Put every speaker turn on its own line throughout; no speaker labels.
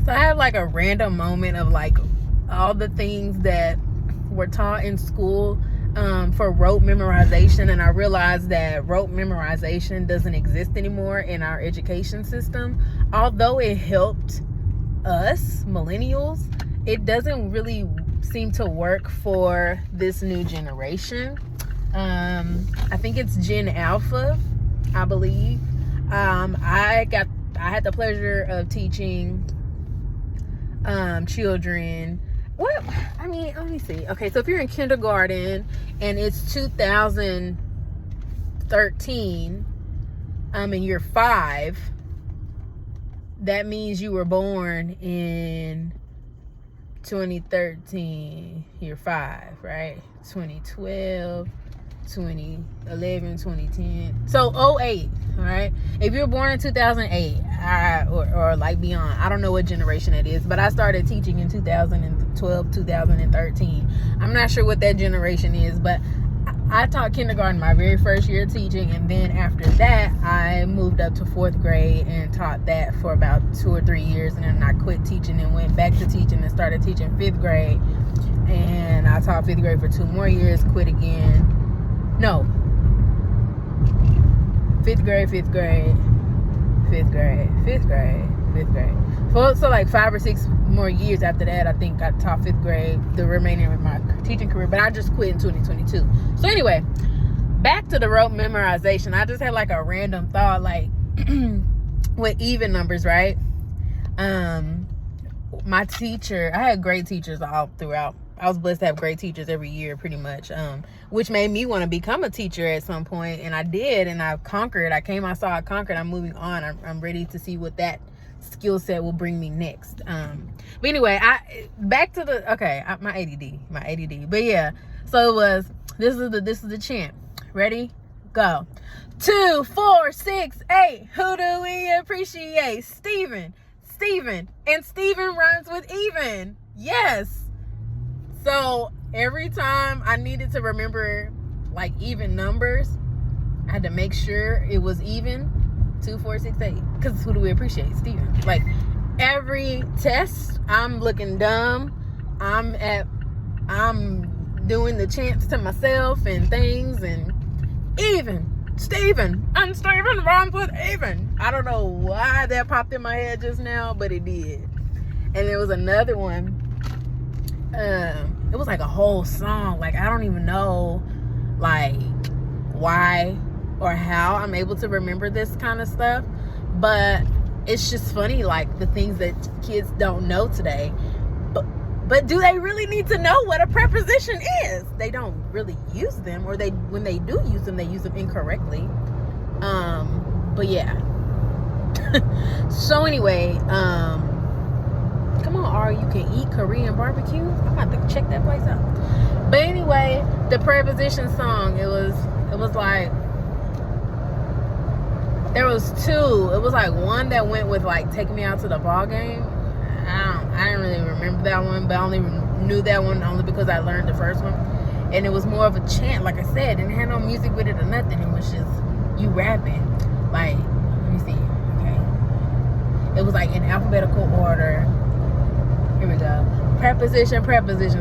So I had like a random moment of like all the things that were taught in school for rote memorization, and I realized that rote memorization doesn't exist anymore in our education system. Although it helped us millennials, it doesn't really seem to work for this new generation. I think it's Gen Alpha, I believe. I had the pleasure of teaching children. Let me see. Okay, so if you're in kindergarten and it's 2013, and you're 5, that means you were born in 2013. You're 5, right? 2012, 2011, 2010. So 08, all right? If you're born in 2008, or like beyond, I don't know what generation it is, but I started teaching in 2012, 2013. I'm not sure what that generation is, but I taught kindergarten my very first year of teaching, and then after that, I moved up to 4th grade and taught that for about 2 or 3 years, and then I quit teaching and went back to teaching and started teaching 5th grade, and I taught 5th grade for 2 more years, quit again. No. 5th grade, 5th grade, 5th grade, 5th grade, 5th grade. So like 5 or 6 more years after that, I think I taught 5th grade, the remainder of my teaching career, but I just quit in 2022. So anyway, back to the rote memorization. I just had like a random thought, like with even numbers, right? My teacher, I had great teachers all throughout. I was blessed to have great teachers every year, pretty much, which made me want to become a teacher at some point, and I did, and I conquered. I conquered. I'm moving on. I'm ready to see what that skill set will bring me next. But anyway, back to my ADD. But yeah, so it was, this is the chant. Ready? Go. 2, 4, 6, 8. Who do we appreciate? Steven. And Steven rhymes with even. Yes. So every time I needed to remember like even numbers, I had to make sure it was even. 2, 4, 6, 8. Because who do we appreciate? Steven. Like every test, I'm looking dumb. I'm doing the chants to myself and things, and even Steven and Steven rhymes with even. I don't know why that popped in my head just now, but it did. And there was another one. It was like a whole song. Like I don't even know like why or how I'm able to remember this kind of stuff, but it's just funny, like the things that kids don't know today. But do they really need to know what a preposition is? They don't really use them, or when they do use them, they use them incorrectly. But yeah. So anyway, come on, Ari, you can eat Korean barbecue. I'm about to check that place out. But anyway, the preposition song, it was like, there was 2. It was like one that went with like take me out to the ball game. I didn't really remember that one, but I only knew that one only because I learned the first one. And it was more of a chant, like I said, and it had no music with it or nothing. It was just you rapping. Like, let me see. Okay. It was like in alphabetical order. Here we go. Preposition,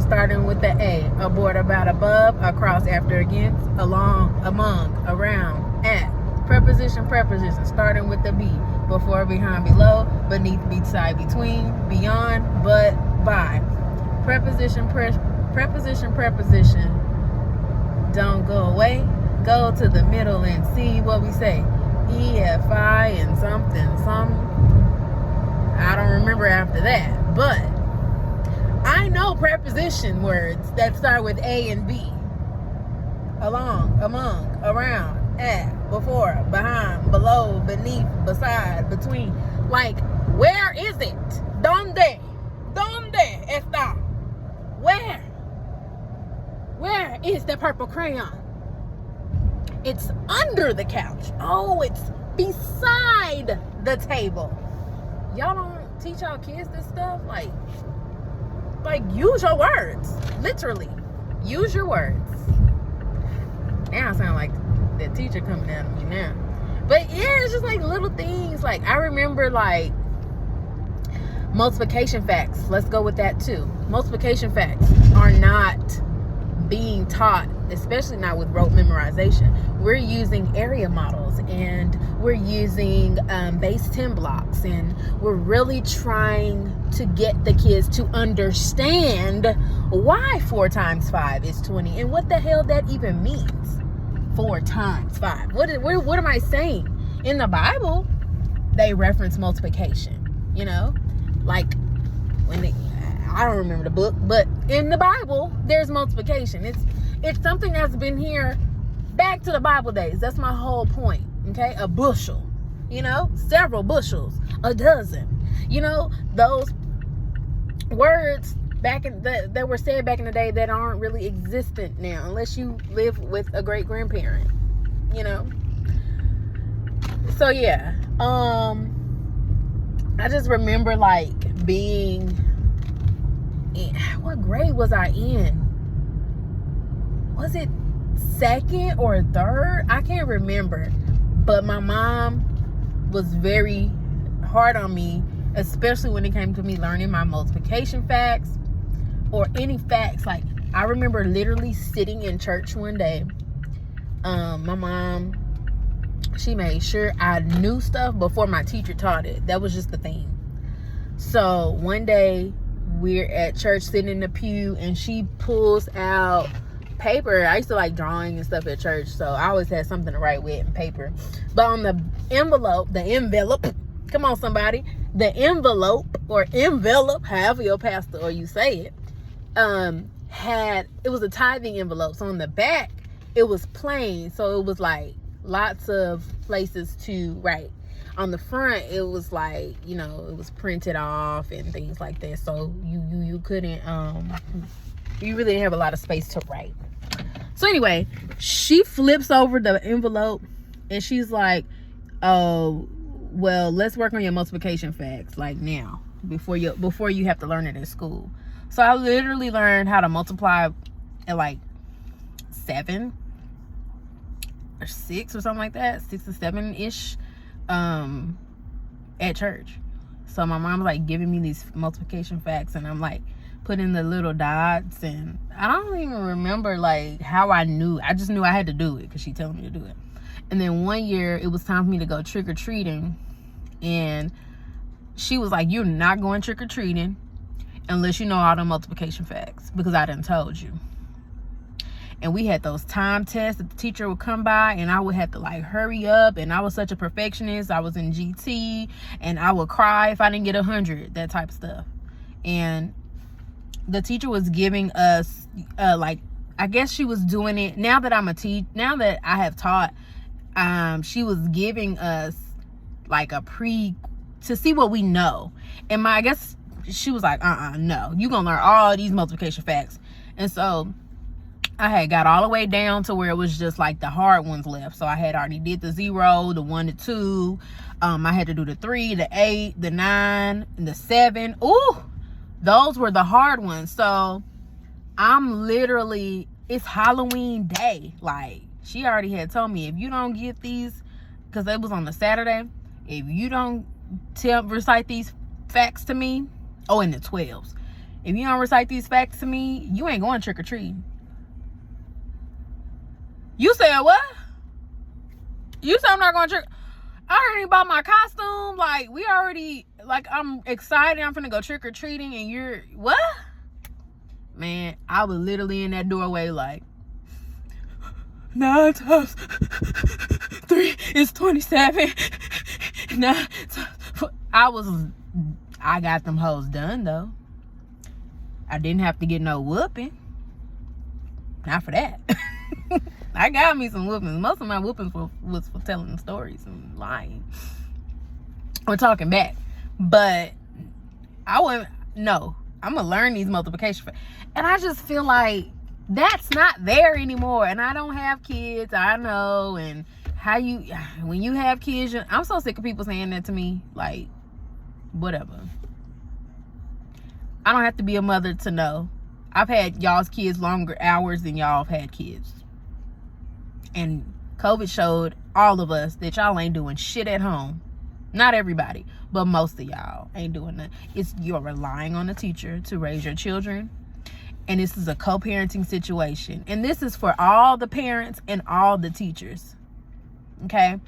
starting with the A. Aboard, about, above, across, after, against, along, among, around, at. Preposition, starting with the B. Before, behind, below, beneath, beside, between, beyond, but, by. Preposition. Don't go away. Go to the middle and see what we say. E-F-I and something. I don't remember after that, but I know preposition words that start with A and B. Along, among, around, at, before, behind, below, beneath, beside, between. Like, where is it? ¿Dónde está? Where is the purple crayon? It's under the couch. Oh, it's beside the table. Y'all don't teach y'all kids this stuff? Like use your words. Literally. Use your words. Now I sound like the teacher coming out of me now. But yeah, it's just like little things. Like I remember like Multiplication facts, let's go with that too. Multiplication facts are not being taught, especially not with rote memorization. We're using area models, and we're using base 10 blocks, and we're really trying to get the kids to understand why 4 times 5 is 20 and what the hell that even means. 4 times 5. What am I saying? In the Bible, they reference multiplication, you know, like when they, I don't remember the book, but in the Bible, there's multiplication. It's something that's been here back to the Bible days. That's my whole point. Okay, a bushel, you know, several bushels, a dozen. You know, those words back in that were said back in the day that aren't really existent now, unless you live with a great grandparent. You know. So yeah, I just remember like being in, what grade was I in? Was it 2nd or 3rd? I can't remember. But my mom was very hard on me, especially when it came to me learning my multiplication facts or any facts. Like, I remember literally sitting in church one day. My mom, she made sure I knew stuff before my teacher taught it. That was just the thing. So one day we're at church sitting in the pew, and she pulls out paper. I used to like drawing and stuff at church, so I always had something to write with and paper. But on the envelope, come on somebody, the envelope, however your pastor or you say it, it was a tithing envelope. So on the back, it was plain, so it was like lots of places to write. On the front, it was like, you know, it was printed off and things like that. So you couldn't, you really didn't have a lot of space to write. So anyway, she flips over the envelope and she's like, oh, well, let's work on your multiplication facts like now, before you have to learn it in school. So I literally learned how to multiply at like 7 or 6 or something like that, 6 or 7-ish, at church. So my mom's like giving me these multiplication facts, and I'm like putting the little dots, and I don't even remember like how I knew. I just knew I had to do it because she told me to do it. And then one year it was time for me to go trick-or-treating, and she was like, you're not going trick-or-treating unless you know all the multiplication facts, because I done told you. And we had those time tests that the teacher would come by, and I would have to like hurry up, and I was such a perfectionist. I was in GT, and I would cry if I didn't get 100, that type of stuff. And the teacher was giving us like, I guess she was doing it now that now that I have taught, she was giving us like to see what we know. And I guess she was like, no, you're gonna learn all these multiplication facts. And so I had got all the way down to where it was just like the hard ones left. So I had already did the 0, the 1 to 2. I had to do the 3, the 8, the 9, and the 7. Ooh, those were the hard ones. So I'm literally, it's Halloween day. Like, she already had told me, if you don't get these, because it was on the Saturday, if you don't recite these facts to me, and the 12s, if you don't recite these facts to me, you ain't going trick-or-treating. You said what? You said I'm not going to trick? I already bought my costume. Like, we already, like, I'm excited. I'm finna go trick-or-treating, and you're, what? Man, I was literally in that doorway like, 9 times 3 is 27. 9 times, I got them hoes done, though. I didn't have to get no whooping. Not for that. I got me some whoopings. Most of my whoopings was for telling stories and lying or talking back. But I'm gonna learn these multiplication. And I just feel like that's not there anymore. And I don't have kids, I know. And when you have kids, I'm so sick of people saying that to me. Like, whatever. I don't have to be a mother to know. I've had y'all's kids longer hours than y'all have had kids. And COVID showed all of us that y'all ain't doing shit at home. Not everybody, but most of y'all ain't doing that. You're relying on a teacher to raise your children. And this is a co-parenting situation. And this is for all the parents and all the teachers. Okay?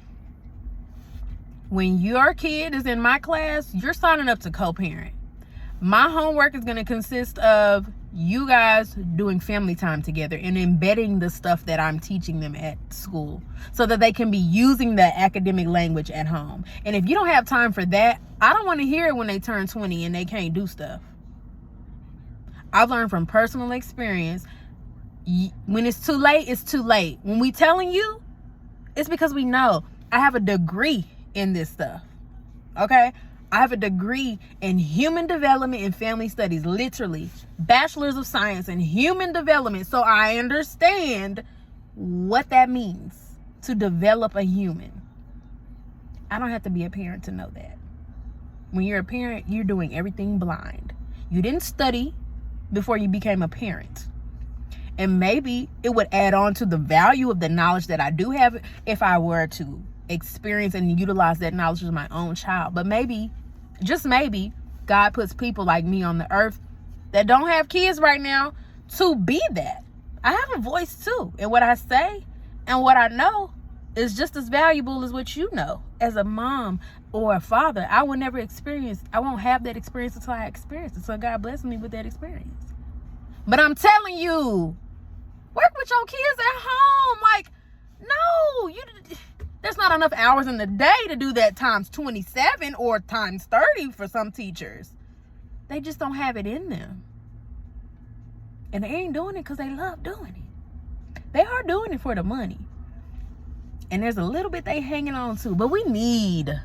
When your kid is in my class, you're signing up to co-parent. My homework is going to consist of you guys doing family time together and embedding the stuff that I'm teaching them at school so that they can be using the academic language at home. And if you don't have time for that, I don't want to hear it when they turn 20 and they can't do stuff. I've learned from personal experience, when it's too late, it's too late. When we telling you, it's because we know. I have a degree in this stuff. Okay? I have a degree in human development and family studies, literally bachelor's of science in human development. So I understand what that means to develop a human. I don't have to be a parent to know that. When you're a parent, you're doing everything blind. You didn't study before you became a parent. And maybe it would add on to the value of the knowledge that I do have if I were to experience and utilize that knowledge with my own child. But maybe, just maybe, God puts people like me on the earth that don't have kids right now to be that. I have a voice too. And what I say and what I know is just as valuable as what you know. As a mom or a father, I will never experience, I won't have that experience until I experience it. So God bless me with that experience. But I'm telling you, work with your kids at home. Like, no, there's not enough hours in the day to do that times 27 or times 30 for some teachers. They just don't have it in them. And they ain't doing it because they love doing it. They are doing it for the money. And there's a little bit they hanging on to. But we need, and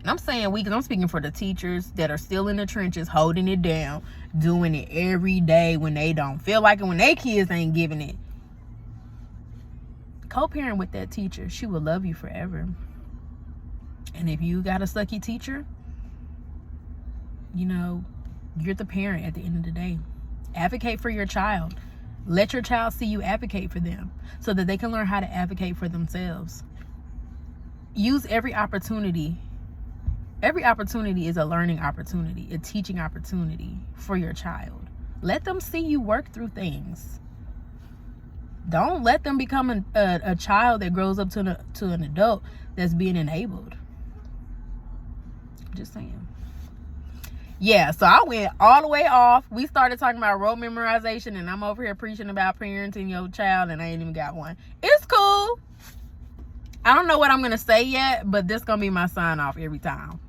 I'm saying we, because I'm speaking for the teachers that are still in the trenches, holding it down, doing it every day when they don't feel like it, when their kids ain't giving it. Co-parent with that teacher. She will love you forever. And if you got a sucky teacher, you know, you're the parent at the end of the day. Advocate for your child. Let your child see you advocate for them so that they can learn how to advocate for themselves. Use every opportunity. Every opportunity is a learning opportunity, a teaching opportunity for your child. Let them see you work through things. Don't let them become a child that grows up to an adult that's being enabled. Just saying. Yeah, so I went all the way off. We started talking about rote memorization, and I'm over here preaching about parenting your child, and I ain't even got one. It's cool. I don't know what I'm going to say yet, but this going to be my sign off every time.